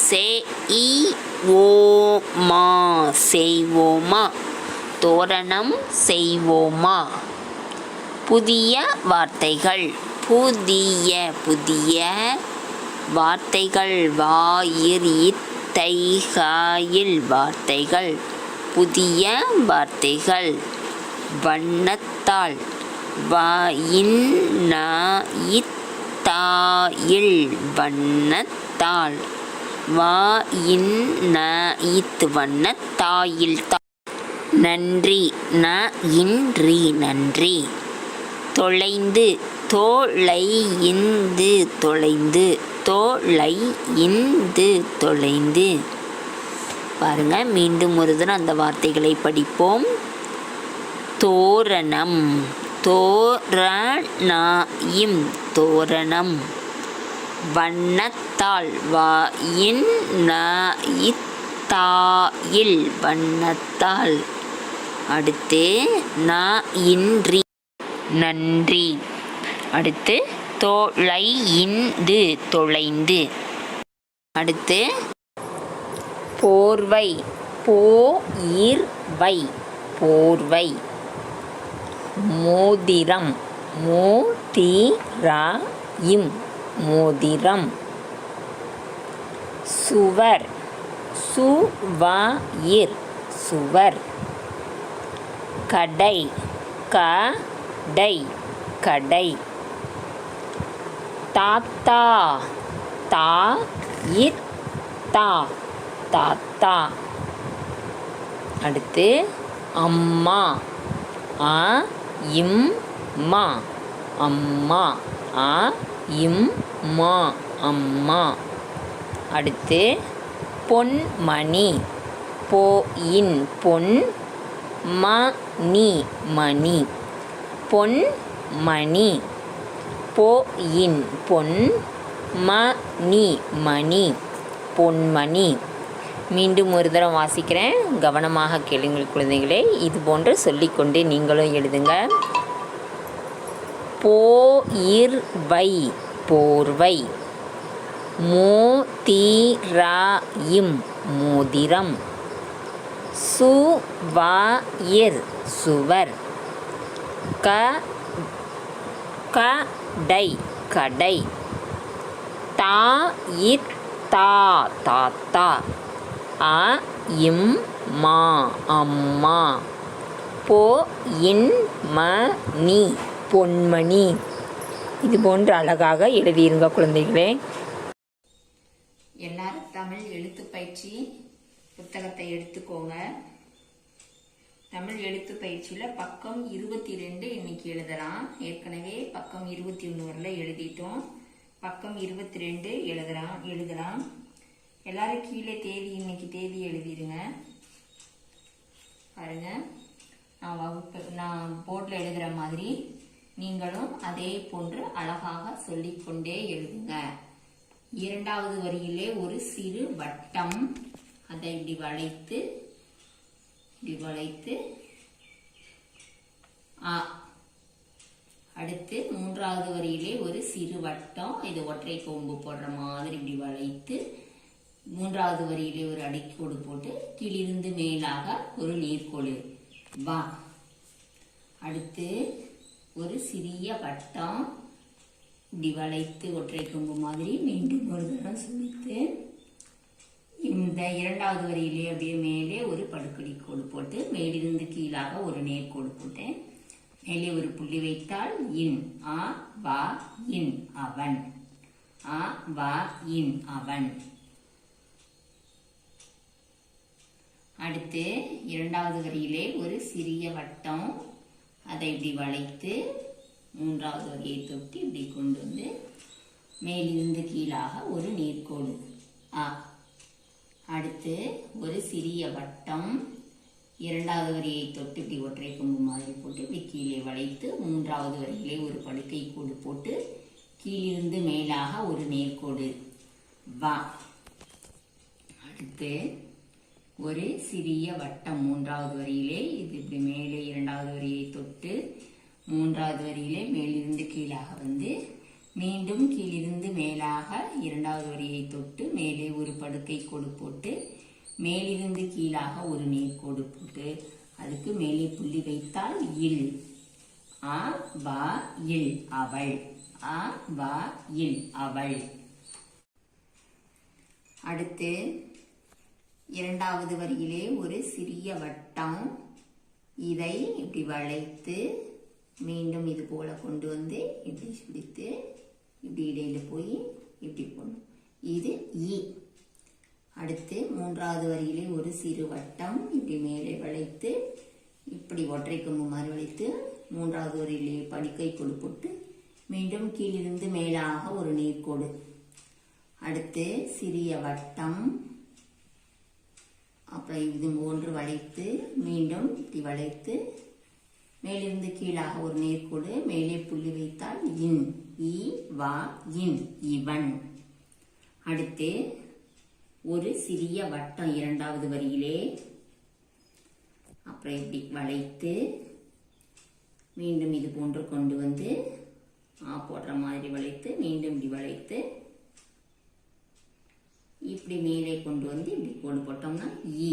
செய்வோமா செய்வோமா தோரணம் செய்வோமா. புதிய வார்த்தைகள். புதிய புதிய வார்த்தைகள். வாயிர் இத்தைகாயில் வார்த்தைகள். புதிய வார்த்தைகள். வண்ணத்தாள். வாயின்னாயித்தாயில் வண்ணத்தாள். வாயின்னாயித் வண்ணத்தாயில். நன்றி. இன்றி நன்றி. தொலைந்து. தொலைந்து தொலைந்து தொலைந்து தொலைந்து. பாருங்க, மீண்டும் ஒரு தடவை அந்த வார்த்தைகளை படிப்போம். தோரணம். தோரணாயிம் தோரணம். வண்ணத்தாள். வாயின்னாயித்தாயில் வண்ணத்தாள். அடுத்து இன்றி நன்றி. அடுத்து தொலைந்து தொலைந்து. அடுத்து போர்வை. போயிர்வை போர்வை. மோதிரம். மோதிராயிம் மோதிரம். சுவர். சுவாயிர் சுவர். கடை. கடை கடை. தாத்தா. தாயித்தா தாத்தா. அடுத்து அம்மா. இம்மா அம்மா. இம்மா அம்மா. அடுத்து பொன்மணி. போயின் பொன். மணி மணி. பொன்மணி. போயின் பொன். மணி மணி பொன்மணி. மீண்டும் ஒரு தடவை வாசிக்கிறேன், கவனமாக கேளுங்கள் குழந்தைகளே. இது போன்று சொல்லிக்கொண்டு நீங்களும் எழுதுங்க. போயிர்வை போர்வை. மோதிராயிம் மோதிரம். சுவாயிர் சுவர். கடை கடை. தாயித்தா தாத்தா. இம்மா அம்மா. போயின்மணி பொன்மணி. இது போன்று அழகாக எழுதியிருங்க குழந்தைகளே. எல்லாரும் தமிழ் எழுத்து பயிற்சி புத்தகத்தை எடுத்துக்கோங்க. தமிழ் எழுத்து பயிற்சியில் பக்கம் 22 இன்னைக்கு எழுதலாம். ஏற்கனவே பக்கம் 21 வரல எழுதிட்டோம். பக்கம் 22 எழுதலாம். எல்லாரும் கீழே தேதி, இன்னைக்கு தேதி எழுதிடுங்க. பாருங்க, நான் போர்டில் எழுதுகிற மாதிரி நீங்களும் அதே போன்று அழகாக சொல்லிக்கொண்டே எழுதுங்க. இரண்டாவது வரியிலே ஒரு சிறு வட்டம், அதை இப்படி வளைத்து ஆ. அடுத்து மூன்றாவது வரியிலே ஒரு சிறு வட்டம், இது ஒற்றை கொம்பு போடுற மாதிரி இப்படி வளைத்து மூன்றாவது வரியிலே ஒரு அடிக்கோடு போட்டு கீழிருந்து மேலாக ஒரு நேர்கோடு வா. அடுத்து ஒரு சிறிய வட்டம் இப்படி வளைத்து ஒற்றை கொம்பு மாதிரி மீண்டும் ஒரு தரம் சொல்லித்து இந்த இரண்டாவது வரியிலே அப்படியே மேலே ஒரு படுக்கடி கோடு போட்டு மேலிருந்து கீழாக ஒரு நேர்கோடு போட்டேன். மேலே ஒரு புள்ளி வைத்தால் இன் ஆ வா இன் அவன், ஆ வா இன் அவன். அடுத்து இரண்டாவது வரியிலே ஒரு சிறிய வட்டம், அதை இப்படி வளைத்து மூன்றாவது வரியை தொட்டு இப்படி கொண்டு வந்து மேலிருந்து கீழாக ஒரு நேர்கோடு ஆ. அடுத்து ஒரு சிறிய வட்டம், இரண்டாவது வரியை தொட்டு இப்படி ஒற்றை கொம்பு மாதிரி போட்டு இப்படி கீழே வளைத்து மூன்றாவது வரியிலே ஒரு படுக்கை கோடு போட்டு கீழிருந்து மேலாக ஒரு நேர்கோடு வா. அடுத்து ஒரு சிறிய வட்டம் மூன்றாவது வரியிலே, இது இப்படி மேலே இரண்டாவது வரியை தொட்டு மூன்றாவது வரியிலே மேலிருந்து கீழாக வந்து மீண்டும் கீழிருந்து மேலாக இரண்டாவது வரியை தொட்டு மேலே ஒரு படுக்கை கோடு போட்டு மேலிருந்து கீழாக ஒரு நேர்கோடு போட்டு அதுக்கு மேலே புள்ளி வைத்தால் இல் ஆ வா இல் அவள், ஆ வா இல் அவள். அடுத்து இரண்டாவது வரியிலே ஒரு சிறிய வட்டம், இதை இப்படி வளைத்து மீண்டும் இது போல கொண்டு வந்து இப்படி பிடித்து இப்படி இடையில போய் இப்படி போடணும், இது இ. அடுத்து மூன்றாவது வரியிலே ஒரு சிறு வட்டம் இப்படி மேலே வளைத்து இப்படி ஒற்றை கொம்பு மாதிரி வளைத்து மூன்றாவது வரியிலே படுக்கை கோடு போட்டு மீண்டும் கீழிருந்து மேலாக ஒரு நேர்கோடு. அடுத்து சிறிய வட்டம், அப்புறம் இது ஒன்று வளைத்து மீண்டும் இப்படி வளைத்து மேலிருந்து கீழாக ஒரு நேர்கோடு, மேலே புள்ளி வைத்தால் இன் இ வா இன் இவன். அடுத்து ஒரு சிறிய வட்டம் இரண்டாவது வரியிலே, அப்புறம் இப்படி வளைத்து மீண்டும் இது போன்று கொண்டு வந்து ஆ போடுற மாதிரி வளைத்து மீண்டும் இப்படி வளைத்து இப்படி மேலே கொண்டு வந்து இப்படி கோடு போட்டோம்னா இ.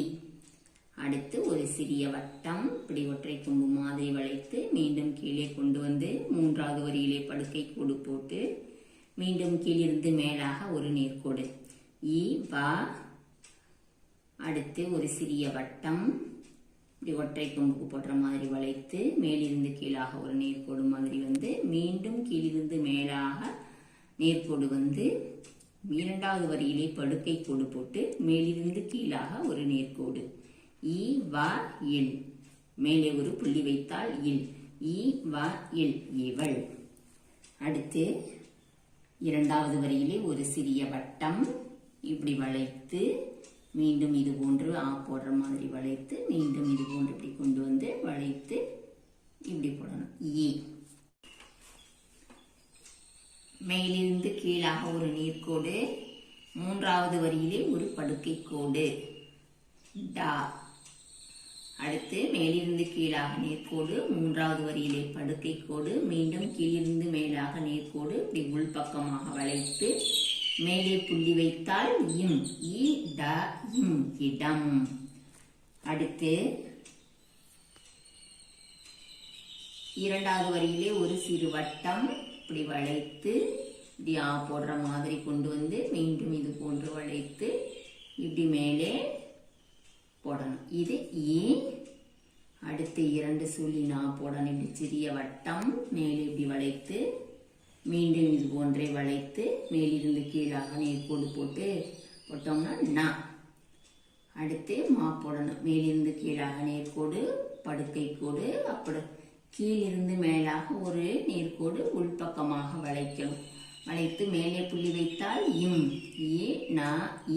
அடுத்து ஒரு சிறிய வட்டம் இப்படி ஒற்றை கொம்பு மாதிரி வளைத்து மீண்டும் கீழே கொண்டு வந்து மூன்றாவது வரியிலே படுக்கை கோடு போட்டு மீண்டும் கீழிருந்து மேலாக ஒரு நேர்கோடு இ வா. அடுத்து ஒரு சிறிய வட்டம் இப்படி ஒற்றை கொம்புக்கு போடுற மாதிரி வளைத்து மேலிருந்து கீழாக ஒரு நேர்கோடு மாதிரி வந்து மீண்டும் கீழிருந்து மேலாக நேர்கோடு வந்து இரண்டாவது வரியிலே படுக்கை கோடு போட்டு மேலிருந்து கீழாக ஒரு நேர்கோடு இ வா இல், மேலே ஒரு புள்ளி வைத்தால் இல் இ வா இல் இவள். அடுத்து இரண்டாவது வரியிலே ஒரு சிறிய வட்டம் இப்படி வளைத்து மீண்டும் இது போன்று ஆ போடுற மாதிரி வளைத்து மீண்டும் இது போன்று இப்படி கொண்டு வந்து வளைத்து இப்படி போடணும் இ. மேலிருந்து கீழாக ஒரு நேர்கோடு, மூன்றாவது வரியிலே ஒரு படுக்கை கோடு டா. அடுத்து மேலிருந்து கீழாக நேர்கோடு, மூன்றாவது வரியிலே படுக்கை கோடு, மீண்டும் கீழிருந்து மேலாக நேர்கோடு இப்படி உள்பக்கமாக வளைத்து மேலே புள்ளி வைத்தால் இம் இ ட இம் இடம். அடுத்து இரண்டாவது வரியிலே ஒரு சிறு வட்டம் இப்படி வளைத்து இப்படி ஆ போடுற மாதிரி கொண்டு வந்து மீண்டும் இது போன்று வளைத்து இப்படி மேலே போடணும், இது இ. அடுத்து இரண்டு சுழி நா போடணும், இப்படி சிறிய வட்டம் மேலே இப்படி வளைத்து மீண்டும் இது போன்றே வளைத்து மேலிருந்து கீழாக நேர்கோடு போட்டு போட்டோம்னா நா. அடுத்து மா போடணும், மேலிருந்து கீழாக நேர்கோடு படுக்கை கோடு, அப்படி கீழிருந்து மேலாக ஒரு நேர்கோடு உள்பக்கமாக வளைக்கணும். வளைத்து மேலே புள்ளி வைத்தால் இம் இ நா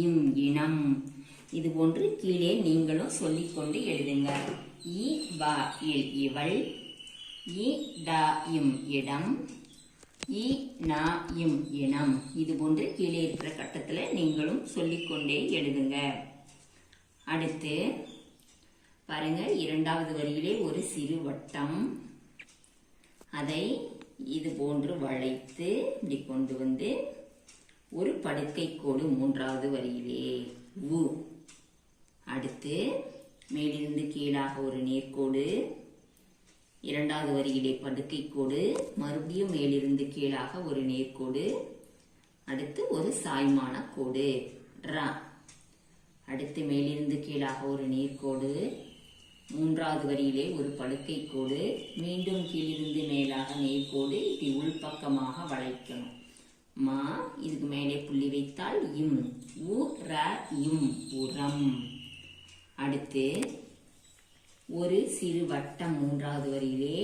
இம் இனம். இது போன்று கீழே நீங்களும் சொல்லிக்கொண்டு எழுதுங்க. இ வா இல் இவள், இ டா இம் இடம், இ நா இம் இனம். இது போன்று கீழே இருக்கிற கட்டத்துல நீங்களும் சொல்லிக்கொண்டே எழுதுங்க. அடுத்து பாருங்க, இரண்டாவது வரியிலே ஒரு சிறு வட்டம், அதை இது போன்று வளைத்து இப்படி கொண்டு வந்து ஒரு படுக்கை கோடு மூன்றாவது வரியிலே உ. அடுத்து மேலிருந்து கீழாக ஒரு நேர்கோடு, இரண்டாவது வரியிலே படுக்கை கோடு, மறுபடியும் மேலிருந்து கீழாக ஒரு நேர்கோடு, அடுத்து ஒரு சாய்மான கோடு ரா. அடுத்து மேலிருந்து கீழாக ஒரு நேர்கோடு, மூன்றாவது வரியிலே ஒரு படுக்கை கோடு, மீண்டும் கீழிருந்து மேலாக நேர்கோடு, இப்படி உள்பக்கமாக வளைக்கணும். மா, இதுக்கு மேலே புள்ளி வைத்தால் இம், உ ர இம் உரம். அடுத்து ஒரு சிறு வட்டம் மூன்றாவது வரியிலே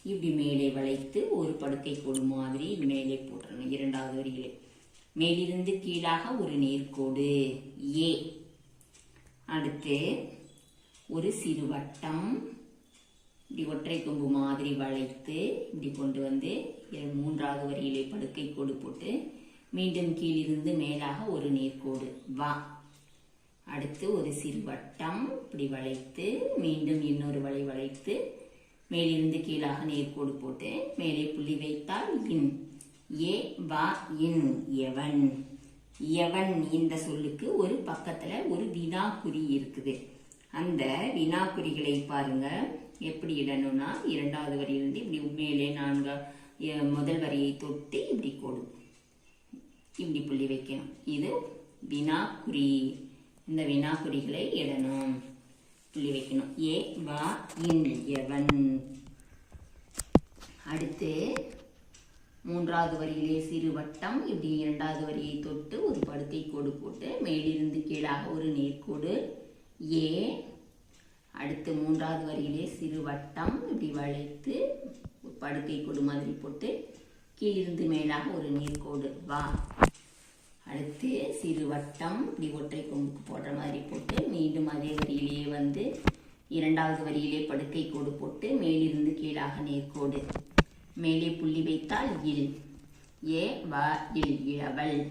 இப்படி மேலே வளைத்து ஒரு படுக்கை கோடு மாதிரி மேலே போட்டுறணும். இரண்டாவது வரியிலே மேலிருந்து கீழாக ஒரு நேர்கோடு ஏ. அடுத்து ஒரு சிறு வட்டம் இப்படி ஒற்றை கொம்பு மாதிரி வளைத்து இப்படி கொண்டு வந்து மூன்றாவது வரியிலே படுக்கை கோடு போட்டு மீண்டும் கீழிருந்து மேலாக ஒரு நேர்கோடு வா. அடுத்து ஒரு சிறு வட்டம் இப்படி வளைத்து மீண்டும் இன்னொரு வளை வளைத்து மேலிருந்து கீழாக நேர்கோடு போட்டு மேலே புள்ளி வைத்தால் இன், ஏ வா இன் எவன். எவன் இந்த சொல்லுக்கு ஒரு பக்கத்துல ஒரு வினாக்குறி இருக்குது. அந்த வினாக்குறிகளை பாருங்க எப்படி இடணும்னா, இரண்டாவது வரியிலிருந்து இப்படி மேலே முதல் வரியை தொட்டு இப்படி கோடு இப்படி புள்ளி வைக்கணும். இது வினாக்குறி. இந்த வினாக்குறிகளை இடணும், புள்ளி வைக்கணும். ஏ வா இன் எவன். அடுத்து மூன்றாவது வரியிலே சிறு வட்டம் இப்படி இரண்டாவது வரியை தொட்டு ஒரு படுக்கை கோடு போட்டு மேலிருந்து கீழாக ஒரு நேர்கோடு ஏ. அடுத்து மூன்றாவது வரியிலே சிறு வட்டம் இப்படி வளைத்து படுக்கை கோடு மாதிரி போட்டு கீழிருந்து மேலாக ஒரு நேர்கோடு வா. அடுத்து சிறு வட்டம் இப்படி ஒற்றை கொம்புக்கு போடுற மாதிரி போட்டு மீண்டும் அதே வரியிலேயே வந்து இரண்டாவது வரியிலே படுக்கை கோடு போட்டு மேலிருந்து கீழாக நேர்கோடு, மேலே புள்ளி வைத்தால் இல், ஏ வா இல் இளவல்.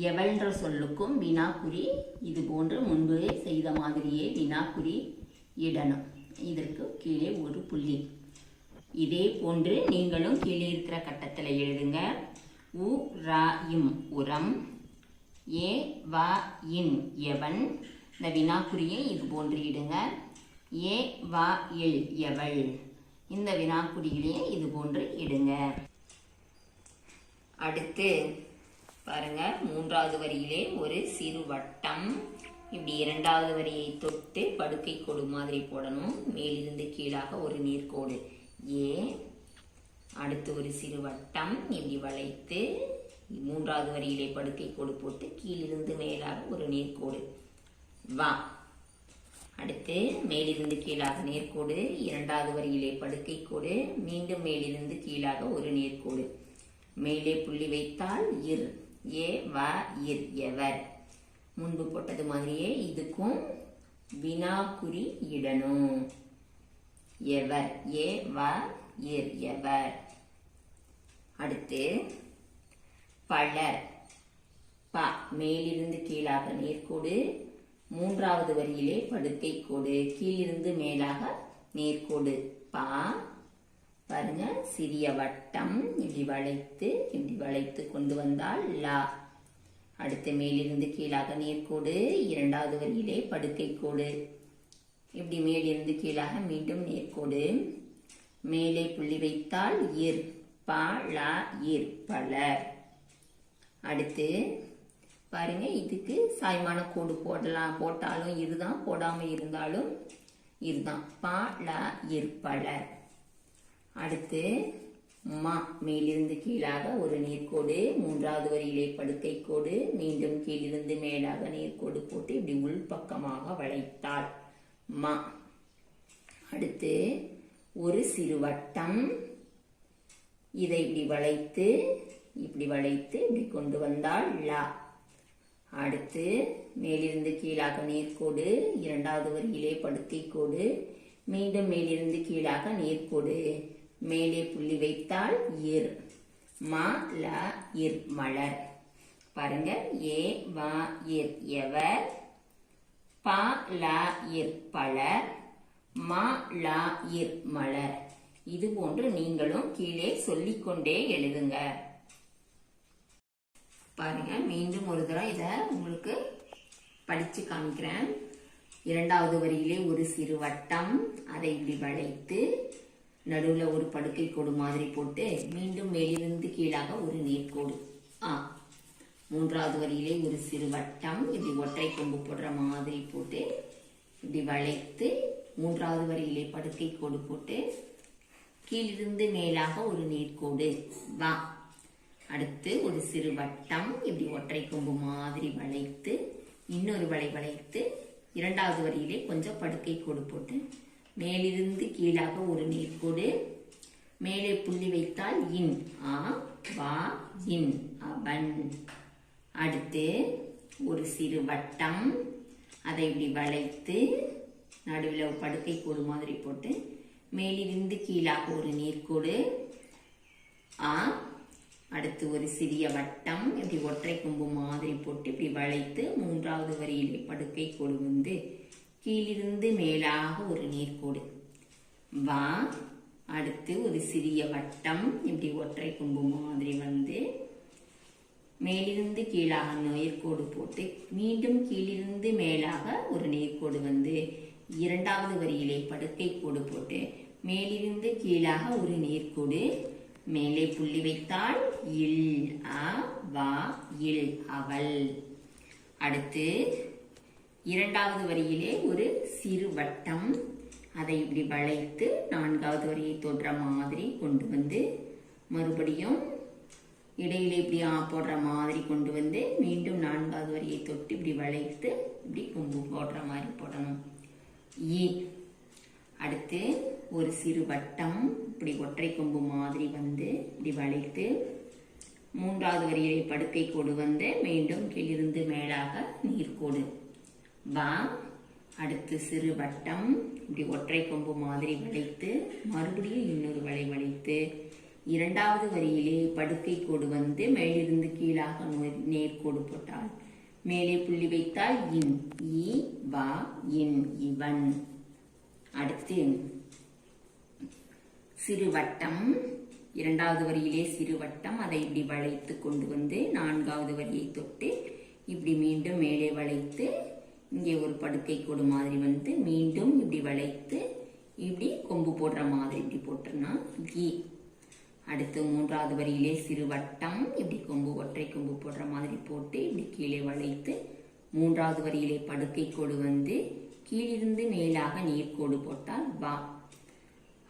எவள்ன்ற சொல்லுக்கும் வினாக்குறி இது போன்று முன்பு செய்த மாதிரியே வினாக்குறி இடணும். இதற்கு கீழே ஒரு புள்ளி. இதே போன்று நீங்களும் கீழே இருக்கிற கட்டத்தில் எழுதுங்க. உ ரா இம் உரம், ஏ வா இன் எவன். இந்த வினாக்குறியை இது போன்று இடுங்க. ஏ வா இல் எவள். இந்த வினாக்குறிகளையும் இது போன்று இடுங்க. அடுத்து பாருங்க, மூன்றாவது வரியிலே ஒரு சிறு வட்டம் இப்படி இரண்டாவது வரியை தொட்டு படுக்கை கோடு மாதிரி போடணும். மேலிருந்து கீழாக ஒரு நேர்கோடு ஏ. அடுத்து ஒரு சிறு வட்டம் இப்படி வளைத்து மூன்றாவது வரியிலே படுக்கை கோடு போட்டு கீழிருந்து மேலாக ஒரு நேர்கோடு வா. அடுத்து மேலிருந்து கீழாக நேர்கோடு, இரண்டாவது வரியிலே படுக்கை கோடு, மீண்டும் மேலிருந்து கீழாக ஒரு நேர்கோடு, மேலே புள்ளி வைத்தால் இர், ஏ வா இர் எவர். முன்பு போட்டது மாதிரியே இதுக்கும் வினாக்குறி இடணும். எவர், ஏ வா இர் எவர். அடுத்து பலர் ப, மேலிருந்து கீழாக நேர்கோடு, மூன்றாவது வரியிலே படுக்கை கோடு, கீழிருந்து மேலாக நேர்கோடு பா. பாருங்க, சிறிய வட்டம் இப்படி வளைத்து கொண்டு வந்தால் லா. அடுத்து மேலிருந்து கீழாக நேர்கோடு, இரண்டாவது வரியிலே படுக்கை கோடு, இப்படி மேலிருந்து கீழாக மீண்டும் நேர்கோடு, மேலே புள்ளி வைத்தால் இர், பா லா இர் பலர். அடுத்து பாருங்க, இதுக்கு சாய்மான கோடு போட்டாலும் இதுதான், போடாம இருந்தாலும் இதுதான், பா லா இர் பலர். அடுத்து மா, மேலிருந்து கீழாக ஒரு நேர்கோடு, மூன்றாவது வரியிலே படுக்கை கோடு, மீண்டும் கீழிருந்து மேலாக நேர்கோடு போட்டு இப்படி உள்பக்கமாக வளைத்தால் மா. அடுத்து ஒரு சிறு வட்டம் இதை இப்படி வளைத்து இப்படி கொண்டு வந்தால் லா. அடுத்து மேலிருந்து கீழாக நேர்கோடு, இரண்டாவது வரியிலே படுக்கை கோடு, மீண்டும் மேலிருந்து கீழாக நேர்கோடு. மேலே புள்ளி வைத்தால் இர். மா ல இர் மலர். பாருங்க, ஏ வா இர் எவர், பா லா இர் பலர், மா லா இர் மலர். இது போன்று நீங்களும் கீழே சொல்லிக்கொண்டே எழுதுங்க. பாருங்க, மீண்டும் ஒரு தடவை இத உங்களுக்கு படிச்சு காமிக்கிறேன். இரண்டாவது வரியிலே ஒரு சிறு வட்டம், அதை இப்படி வளைத்து நடுவுல ஒரு படுக்கை கோடு மாதிரி போட்டு மீண்டும் மேலிருந்து கீழாக ஒரு நேர்கோடு. மூன்றாவது வரியிலே ஒரு சிறு வட்டம், இப்படி ஒற்றை கொம்பு போடுற மாதிரி போட்டு இப்படி வளைத்து மூன்றாவது வரியிலே படுக்கை கோடு போட்டு கீழிருந்து மேலாக ஒரு நேர்கோடு. வா. அடுத்து ஒரு சிறு வட்டம், இப்படி ஒற்றை கொம்பு மாதிரி வளைத்து இன்னொரு வளைத்து இரண்டாவது வரியிலே கொஞ்சம் படுக்கை கோடு போட்டு மேலிருந்து கீழாக ஒரு நேர்கோடு. மேலே புள்ளி வைத்தால் இன். ஆ வா இன் அவன். அடுத்து ஒரு சிறு வட்டம், அதை இப்படி வளைத்து நடுவில் படுக்கை கோடு மாதிரி போட்டு மேலிருந்து கீழாக ஒரு நேர்கோடு. ஆ. அடுத்து ஒரு சிறிய வட்டம், இப்படி ஒற்றை கொம்பு மாதிரி போட்டு இப்படி வளைத்து மூன்றாவது வரியிலே படுக்கை கோடு வந்து கீழிருந்து மேலாக ஒரு நேர்கோடு. வா. அடுத்து ஒரு சிறிய வட்டம், இப்படி ஒற்றை கொம்பு மாதிரி வந்து மேலிருந்து கீழாக நேர்கோடு போட்டு மீண்டும் கீழிருந்து மேலாக ஒரு நேர்கோடு வந்து இரண்டாவது வரியிலே படுக்கை கோடு போட்டு மேலிருந்து கீழாக ஒரு நேர்கோடு. மேலே புள்ளி வைத்தால் இல். அ வா இல் அவள். அடுத்து இரண்டாவது வரியிலே ஒரு சிறு வட்டம், அதை இப்படி வளைத்து நான்காவது வரியை தொடுற மாதிரி கொண்டு வந்து மறுபடியும் இடையில இப்படி போடுற மாதிரி கொண்டு வந்து மீண்டும் நான்காவது வரியை தொட்டு இப்படி வளைத்து இப்படி கொம்பு போடுற மாதிரி போடணும். ஈ. அடுத்து ஒரு சிறு வட்டம், இப்படி ஒற்றை கொம்பு மாதிரி வந்து இப்படி வளைத்து மூன்றாவது வரியிலே படுக்கை கோடு வந்து மீண்டும் கீழிருந்து மேலாக நீர்கோடு. வா. அடுத்து சிறு வட்டம், இப்படி ஒற்றை கொம்பு மாதிரி வளைத்து மறுபடியும் இன்னொரு வளைத்து இரண்டாவது வரியிலே படுக்கை கோடு வந்து மேலிருந்து கீழாக நேர்கோடு போட்டால் மேலே புள்ளி வைத்தால் இன். ஈ வா இன் இவன். அடுத்து சிறு வட்டம், இரண்டாவது வரியிலே சிறு வட்டம், அதை இப்படி வளைத்து கொண்டு வந்து நான்காவது வரியை தொட்டு இப்படி மீண்டும் மேலே வளைத்து இங்கே ஒரு படுக்கை கோடு மாதிரி வந்து மீண்டும் இப்படி வளைத்து இப்படி கொம்பு போடுற மாதிரி இப்படி போட்டுருனா கீ. அடுத்து மூன்றாவது வரியிலே சிறு வட்டம், இப்படி கொம்பு ஒற்றை கொம்பு போடுற மாதிரி போட்டு இப்படி கீழே வளைத்து மூன்றாவது வரியிலே படுக்கை கோடு வந்து கீழிருந்து மேலாக நேர்கோடு போட்டால் வா.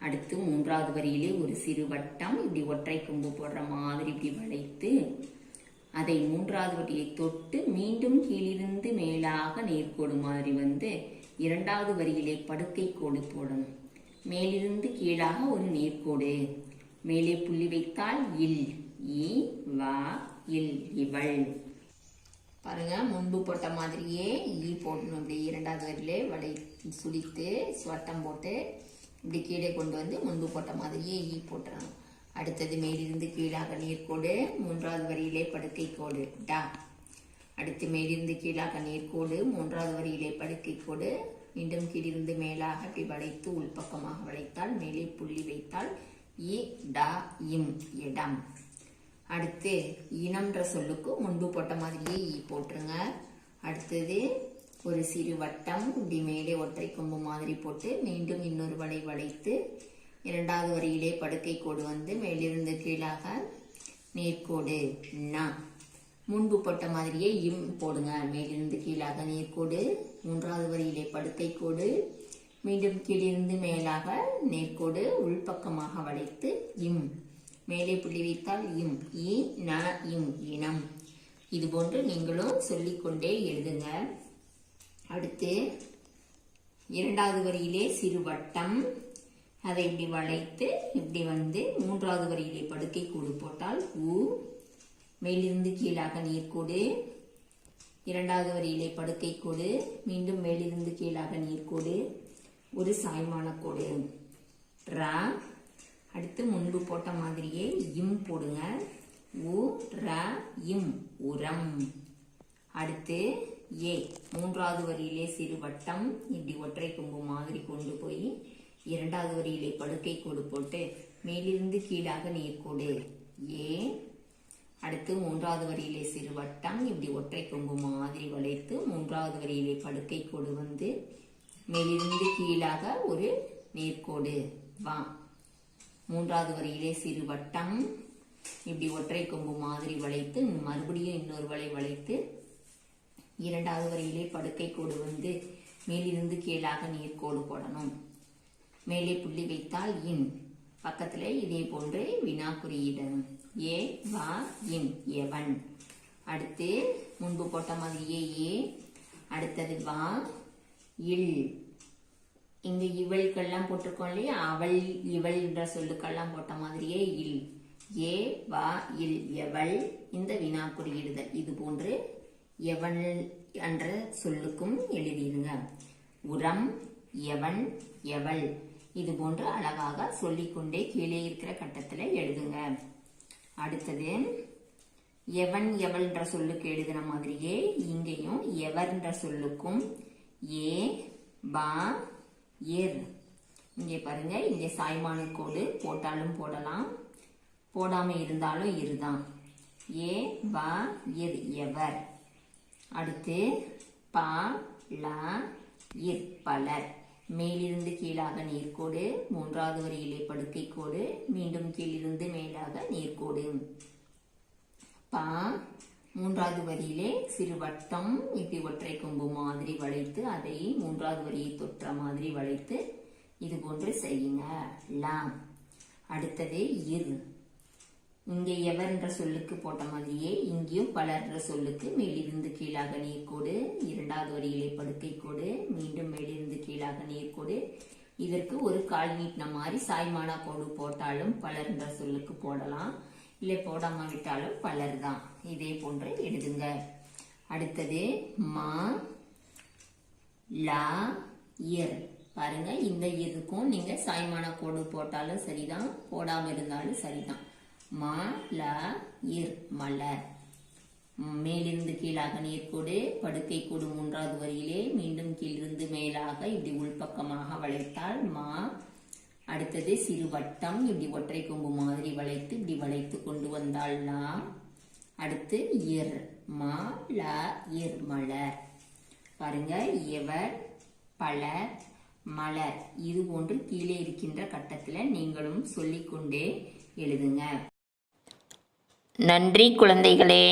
அடுத்து மூன்றாவது வரியிலே ஒரு சிறு வட்டம், இப்படி ஒற்றை கொம்பு போடுற மாதிரி இப்படி வளைத்து அதை மூன்றாவது வரியை தொட்டு மீண்டும் கீழிருந்து மேலாக நேர்கோடு மாதிரி வந்து இரண்டாவது வரியிலே படுக்கை கோடு போடணும். மேலிருந்து கீழாக ஒரு நேர்கோடு. மேலே புள்ளி வைத்தால் இல். ஈ வா இல் இவள். பாருங்க, முன்பு போட்ட மாதிரியே ஈ போடணும். இப்படி இரண்டாவது வரியிலே சுழித்து வட்டம் போட்டு இப்படி கீழே கொண்டு வந்து முன்பு போட்ட மாதிரியே ஈ போட்டுறணும். அடுத்தது மேலிருந்து கீழாக நேர்கோடு, மூன்றாவது வரியிலே படுக்கை கோடு. டா. அடுத்து மேலிருந்து கீழாக நேர்கோடு, மூன்றாவது வரியிலே படுக்கை கோடு, மீண்டும் கீழிருந்து மேலாக இப்படி வளைத்து உள்பக்கமாக வளைத்தால் மேலே புள்ளி வைத்தால் இ டா இம் இடம். அடுத்து இனம்ன்ற சொல்லுக்கு முன்பு போட்ட மாதிரியே ஈ போட்டுருங்க. அடுத்தது ஒரு சிறு வட்டம், இப்படி மேலே ஒற்றை கொம்பு மாதிரி போட்டு மீண்டும் இன்னொரு வளைத்து இரண்டாவது வரியிலே படுக்கை கோடு வந்து மேலிருந்து கீழாக நேர்கோடு. நா. முன்பு போட்ட மாதிரியே இம் போடுங்க. மேலிருந்து கீழாக நேர்கோடு, மூன்றாவது வரியிலே படுக்கை கோடு, மீண்டும் கீழிருந்து மேலாக நேர்கோடு, உள்பக்கமாக வளைத்து இம். மேலே புள்ளி வைத்தால் இம். இ ந இம் இனம். இது போன்று நீங்களும் சொல்லிக்கொண்டே எழுதுங்க. அடுத்து இரண்டாவது வரியிலே சிறு வட்டம், அதை இப்படி வளைத்து இப்படி வந்து மூன்றாவது வரியிலே படுக்கை கோடு போட்டால் ஊ. மேலிருந்து கீழாக நேர்கோடு, இரண்டாவது வரியிலே படுக்கை கோடு, மீண்டும் மேலிருந்து கீழாக நேர்கோடு, ஒரு சாய்மான கோடு ரா. அடுத்து முன்பு போட்ட மாதிரியே இம் போடுங்க. உ ர இம் உரம். அடுத்து ஏ. மூன்றாவது வரியிலே சிறு வட்டம் இப்படி ஒற்றை கொம்பு மாதிரி கொண்டு போய் இரண்டாவது வரியிலே படுக்கை கோடு போட்டு மேலிருந்து கீழாக நேர்கோடு ஏ. அடுத்து மூன்றாவது வரியிலே சிறு வட்டம் இப்படி ஒற்றை கொம்பு மாதிரி வளைத்து மூன்றாவது வரியிலே படுக்கை கோடு வந்து மேலிருந்து கீழாக ஒரு நேர்கோடு வா. மூன்றாவது வரியிலே சிறு வட்டம் இப்படி ஒற்றை கொம்பு மாதிரி வளைத்து மறுபடியும் இன்னொரு வளை வளைத்து இரண்டாவது வரியிலே படுக்கை கோடு வந்து மேலிருந்து கீழாக நேர்கோடு போடணும். மேலே புள்ளி வைத்தால் இன். பக்கத்துல இதே போன்று வினா குறியிடணும். ஏ வா இன் எவன். அடுத்து முன்பு போட்ட மாதிரியே ஏ. அடுத்தது வா இல். இங்க இவளுக்கெல்லாம் போட்டிருக்கோம் இல்லையா, அவள் இவள் என்ற சொல்லுக்கெல்லாம் போட்ட மாதிரியே இல். ஏ வா இல் எவள். இந்த வினா குறியிடுதல் இது போன்று எவன் என்ற சொல்லுக்கும் எழுதிடுங்க. உரம் எவன் எவள். இது போன்று அழகாக சொல்லிக்கொண்டே கீழே இருக்கிற கட்டத்துல எழுதுங்க. அடுத்தது எவன் எவள் என்ற சொல்லுக்கு எழுதின மாதிரியே இங்கேயும் எவர் என்ற சொல்லுக்கும் ஏ பா எர். இங்கே பாருங்க, இங்கே சாய்மான கோடு போட்டாலும் போடலாம், போடாம இருந்தாலும் இருதான். ஏ பா எர் எவர். அடுத்து பா லா இர் பலர். மேலிருந்து கீழாக நேர்கோடு, மூன்றாவது வரியிலே படுக்கை கோடு, மீண்டும் கீழிருந்து மேலாக நேர்கோடு. பா மூன்றாவது வரியிலே சிறு வட்டம் இப்படி ஒற்றை கொம்பு மாதிரி வளைத்து அதை மூன்றாவது வரியை தொற்ற மாதிரி வளைத்து இது போன்று செய்யுங்க. லா. அடுத்தது இர். இங்கே எவர் என்ற சொல்லுக்கு போட்ட மாதிரியே இங்கேயும் பலர் என்ற சொல்லுக்கு மேலிருந்து கீழாக நேர்கோடு, இரண்டாவது வரியிலே படுக்கை கோடு, மீண்டும் மேலிருந்து கீழாக நேர்கோடு. இதற்கு ஒரு கால் நீட்டின மாதிரி சாய்மானா கோடு போட்டாலும் பலர் என்ற சொல்லுக்கு போடலாம், இல்லை போடாம விட்டாலும் பலர் தான். இதே போன்று எழுதுங்க. அடுத்தது மா லா இர். பாருங்க, இந்த இதுக்கும் நீங்க சாய்மான கோடு போட்டாலும் சரிதான், போடாம இருந்தாலும் சரிதான். மா லா இர் மலர். மேலிருந்து கீழாக நேர்கோடு, படுக்கை கோடு மூன்றாவது வரியிலே, மீண்டும் கீழிருந்து மேலாக இப்படி உள்பக்கமாக வளைத்தால் மா. அடுத்தது சிறு வட்டம் இப்படி ஒற்றை கொம்பு மாதிரி வளைத்து இப்படி வளைத்து கொண்டு வந்தால் லா. அடுத்து இர். மா லா இர் மலர். பாருங்க, எவர் பலர் மலர். இது போன்று கீழே இருக்கின்ற கட்டத்துல நீங்களும் சொல்லிக்கொண்டே எழுதுங்க. நன்றி குழந்தைகளே.